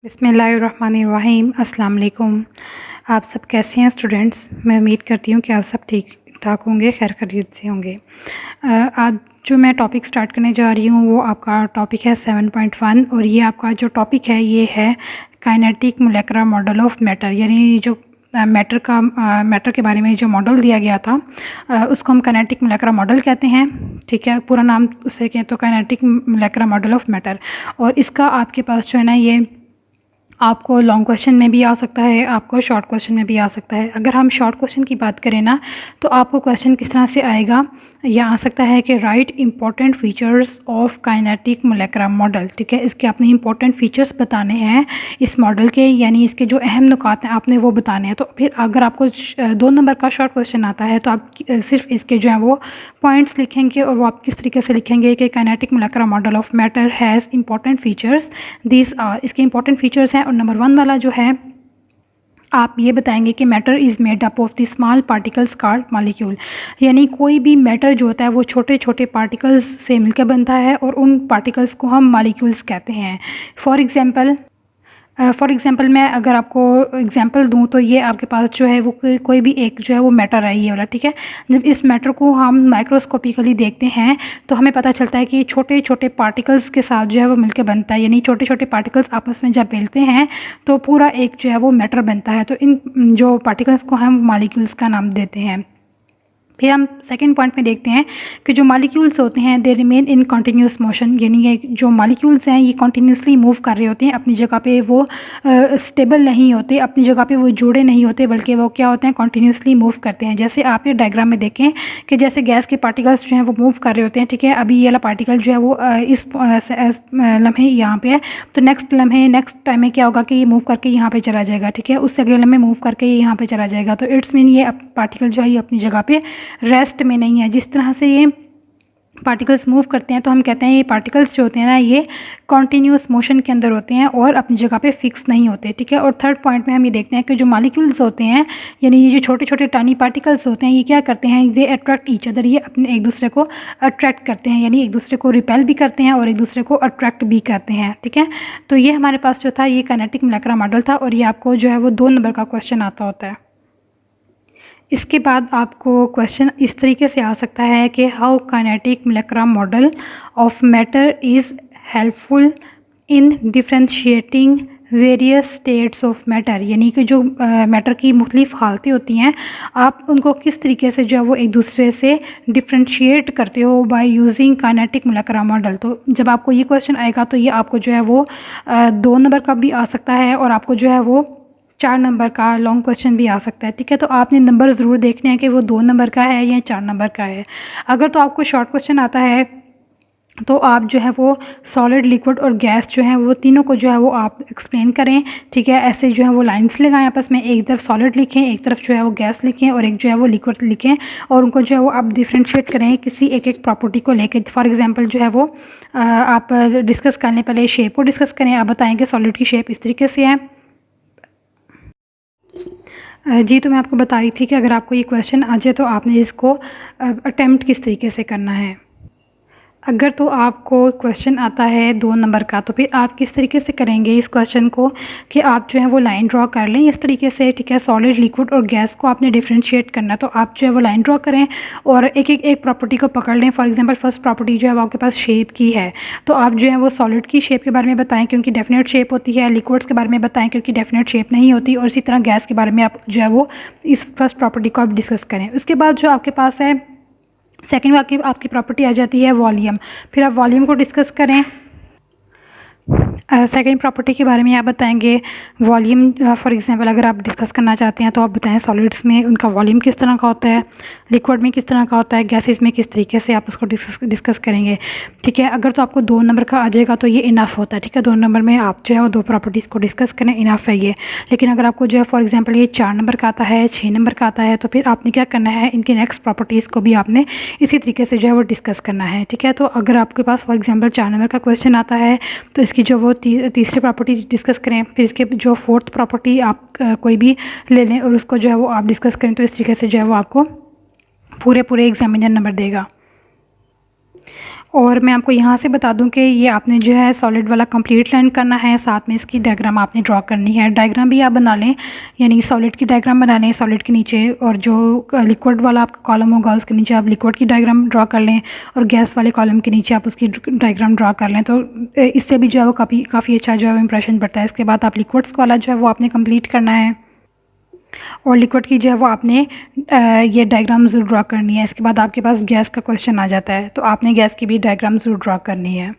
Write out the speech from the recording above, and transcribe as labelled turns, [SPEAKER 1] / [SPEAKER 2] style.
[SPEAKER 1] बिस्मिल्लाहिर्रहमानिर्रहीम। अस्सलाम वालेकुम। आप सब कैसे हैं स्टूडेंट्स? मैं उम्मीद करती हूँ कि आप सब ठीक ठाक होंगे, खैर खैरियत से होंगे। आज जो मैं टॉपिक स्टार्ट करने जा रही हूँ वो आपका टॉपिक है 7.1 और ये आपका जो टॉपिक है ये है kinetic molecular model of matter, यानी जो मैटर के बारे में जो मॉडल दिया गया था उसको हम काइनेटिक मोलेकुलर मॉडल कहते हैं। ठीक है, पूरा नाम उसे कहें तो kinetic molecular model of matter. और इसका आपके पास जो है ना, ये आपको लॉन्ग क्वेश्चन में भी आ सकता है, आपको शॉर्ट क्वेश्चन में भी आ सकता है। अगर हम शॉर्ट क्वेश्चन की बात करें ना, तो आपको क्वेश्चन किस तरह से आएगा, यह आ सकता है कि right important features of kinetic molecular model. ठीक है, इसके अपने इंपॉर्टेंट फीचर्स बताने हैं इस मॉडल के, यानी इसके जो अहम नुकात हैं आपने वो बताने हैं। तो फिर अगर आपको 2 नंबर का शॉर्ट क्वेश्चन आता है तो आप सिर्फ इसके जो है वो पॉइंट्स लिखेंगे और वो आप किस तरीके से लिखेंगे कि kinetic molecular model of matter has important features, this are, इसके इंपॉर्टेंट फीचर्स हैं। और नंबर 1 वाला जो है आप ये बताएंगे कि matter is made up of the small particles called molecule, यानी कोई भी मैटर जो होता है वो छोटे छोटे पार्टिकल्स से मिलकर बनता है और उन पार्टिकल्स को हम मॉलिक्यूल्स कहते हैं। फॉर एग्ज़ाम्पल मैं अगर आपको एग्ज़ाम्पल दूं तो ये आपके पास जो है वो कोई भी एक जो है वो मैटर है, ये वाला। ठीक है, जब इस मैटर को हम माइक्रोस्कोपिकली देखते हैं तो हमें पता चलता है कि छोटे छोटे पार्टिकल्स के साथ जो है वो मिलकर बनता है, यानी छोटे छोटे पार्टिकल्स आपस में जब मिलते हैं तो पूरा एक जो है वो मैटर बनता है। तो इन जो पार्टिकल्स को हम मॉलिक्यूल्स का नाम देते हैं। फिर हम सेकंड पॉइंट में देखते हैं कि जो मॉलिक्यूल्स होते हैं they remain in continuous motion, यानी ये जो मॉलिक्यूल्स हैं ये कॉन्टीन्यूसली मूव कर रहे होते हैं अपनी जगह पे, वो स्टेबल नहीं होते, अपनी जगह पे वो जुड़े नहीं होते, बल्कि वो क्या होते हैं, कॉन्टीन्यूसली मूव करते हैं। जैसे आप ये डायग्राम में देखें कि जैसे गैस के पार्टिकल्स जो हैं वो मूव कर रहे होते हैं। ठीक है, अभी ये वाला पार्टिकल जो है वो इस लम्हे यहाँ पे है, तो नेक्स्ट टाइम में क्या होगा कि ये मूव करके यहाँ पे चला जाएगा। ठीक है, उससे अगले लम्हे मूव करके ये यहाँ पे चला जाएगा। तो इट्स मीन ये पार्टिकल जो है ये अपनी जगह पे रेस्ट में नहीं है। जिस तरह से ये पार्टिकल्स मूव करते हैं तो हम कहते हैं ये पार्टिकल्स जो होते हैं ना ये कॉन्टीन्यूस मोशन के अंदर होते हैं और अपनी जगह पे फिक्स नहीं होते। ठीक है, और थर्ड पॉइंट में हम ये देखते हैं कि जो मॉलिक्यूल्स होते हैं, यानी ये जो छोटे छोटे टानी पार्टिकल्स होते हैं, ये क्या करते हैं, ये अट्रैक्ट ईच अदर, ये अपने एक दूसरे को अट्रैक्ट करते हैं, यानी एक दूसरे को रिपेल भी करते हैं और एक दूसरे को अट्रैक्ट भी करते हैं। ठीक है, तो ये हमारे पास जो था ये काइनेटिक मोलेकुलर मॉडल था और ये आपको जो है वो 2 नंबर का क्वेश्चन आता होता है। इसके बाद आपको क्वेश्चन इस तरीके से आ सकता है कि how kinetic molecular model of matter is helpful in differentiating various states of matter, यानी कि जो मैटर की मुख्तलिफ हालतें होती हैं आप उनको किस तरीके से जो है वो एक दूसरे से डिफ्रेंशिएट करते हो by using kinetic molecular model. तो जब आपको ये क्वेश्चन आएगा तो ये आपको जो है वो 2 नंबर का भी आ सकता है और आपको जो है वो 4 नंबर का लॉन्ग क्वेश्चन भी आ सकता है। ठीक है, तो आपने नंबर ज़रूर देखने हैं कि वो 2 नंबर का है या 4 नंबर का है। अगर तो आपको शॉर्ट क्वेश्चन आता है तो आप जो है वो सॉलिड, लिक्विड और गैस जो है वो तीनों को जो है वो आप एक्सप्लेन करें। ठीक है, ऐसे जो है वो लाइंस लगाएं आपस में, एक तरफ सॉलिड लिखें, एक तरफ जो है वो गैस लिखें और एक जो है वो लिक्विड लिखें और उनको जो है वो आप डिफ्रेंशिएट करें किसी एक प्रॉपर्टी को लेकर। फॉर एग्जांपल जो है वो आप डिस्कस करने पहले शेप को डिस्कस करें। आप बताएँ कि सॉलिड की शेप इस तरीके से है। जी, तो मैं आपको बता रही थी कि अगर आपको ये क्वेश्चन आ जाए तो आपने इसको अटेम्प्ट किस तरीके से करना है। अगर तो आपको क्वेश्चन आता है 2 नंबर का तो फिर आप किस तरीके से करेंगे इस क्वेश्चन को कि आप जो है वो लाइन ड्रॉ कर लें इस तरीके से। ठीक है, सॉलिड, लिक्विड और गैस को आपने डिफ्रेंशिएट करना है तो आप जो है वो लाइन ड्रॉ करें और एक प्रॉपर्टी को पकड़ लें। फॉर एग्जांपल फर्स्ट प्रॉपर्टी जो है वो आपके पास शेप की है तो आप जो है वो सॉलिड की शेप के बारे में बताएं क्योंकि डेफिनेट शेप होती है, लिक्विड्स के बारे में बताएं क्योंकि डेफिनेट शेप नहीं होती, और इसी तरह गैस के बारे में आप जो है वो इस फर्स्ट प्रॉपर्टी को आप डिस्कस करें। उसके बाद जो आपके पास है सेकंड आपकी प्रॉपर्टी आ जाती है वॉल्यूम। फिर आप वॉल्यूम को डिस्कस करें। सेकंड प्रॉपर्टी के बारे में आप बताएंगे वॉल्यूम। फॉर एग्जांपल अगर आप डिस्कस करना चाहते हैं तो आप बताएं सॉलिड्स में उनका वॉल्यूम किस तरह का होता है, लिक्विड में किस तरह का होता है, गैसेस में किस तरीके से आप उसको डिस्कस करेंगे। ठीक है, अगर तो आपको 2 नंबर का आ जाएगा तो ये इनफ होता है। ठीक है, 2 नंबर में आप जो है वो 2 प्रॉपर्टीज़ को डिस्कस करें, इनफ है ये। लेकिन अगर आपको जो है फॉर एग्जाम्पल ये 4 नंबर का आता है, 6 नंबर का आता है तो फिर आपने क्या करना है, इनकी नेक्स्ट प्रॉपर्टीज़ को भी आपने इसी तरीके से जो है वो डिस्कस करना है। ठीक है, तो अगर आपके पास फॉर एग्जाम्पल 4 नंबर का क्वेश्चन आता है तो इसकी जो वो तीसरी प्रॉपर्टी डिस्कस करें, फिर इसके जो फोर्थ प्रॉपर्टी आप कोई भी ले लें और उसको जो है वो आप डिस्कस करें। तो इस तरीके से जो है वो आपको पूरे एग्जामिनर नंबर देगा। और मैं आपको यहाँ से बता दूं कि ये आपने जो है सॉलिड वाला कंप्लीट लर्न करना है, साथ में इसकी डायग्राम आपने ड्रॉ करनी है। डायग्राम भी आप बना लें, यानी सॉलिड की डायग्राम बना लें सॉलिड के नीचे, और जो लिक्विड वाला आपका कॉलम होगा उसके नीचे आप लिक्विड की डायग्राम ड्रॉ कर लें, और गैस वाले कॉलम के नीचे आप उसकी डायग्राम ड्रॉ कर लें। तो इससे भी जो है वो काफ़ी अच्छा जो है इंप्रेशन पड़ता है। इसके बाद आप लिक्विड्स वाला जो है वो आपने कम्प्लीट करना है, और लिक्विड की जो है वो आपने ये डायग्राम ज़रूर ड्रॉ करनी है। इसके बाद आपके पास गैस का क्वेश्चन आ जाता है, तो आपने गैस की भी डायग्राम ज़रूर ड्रॉ करनी है।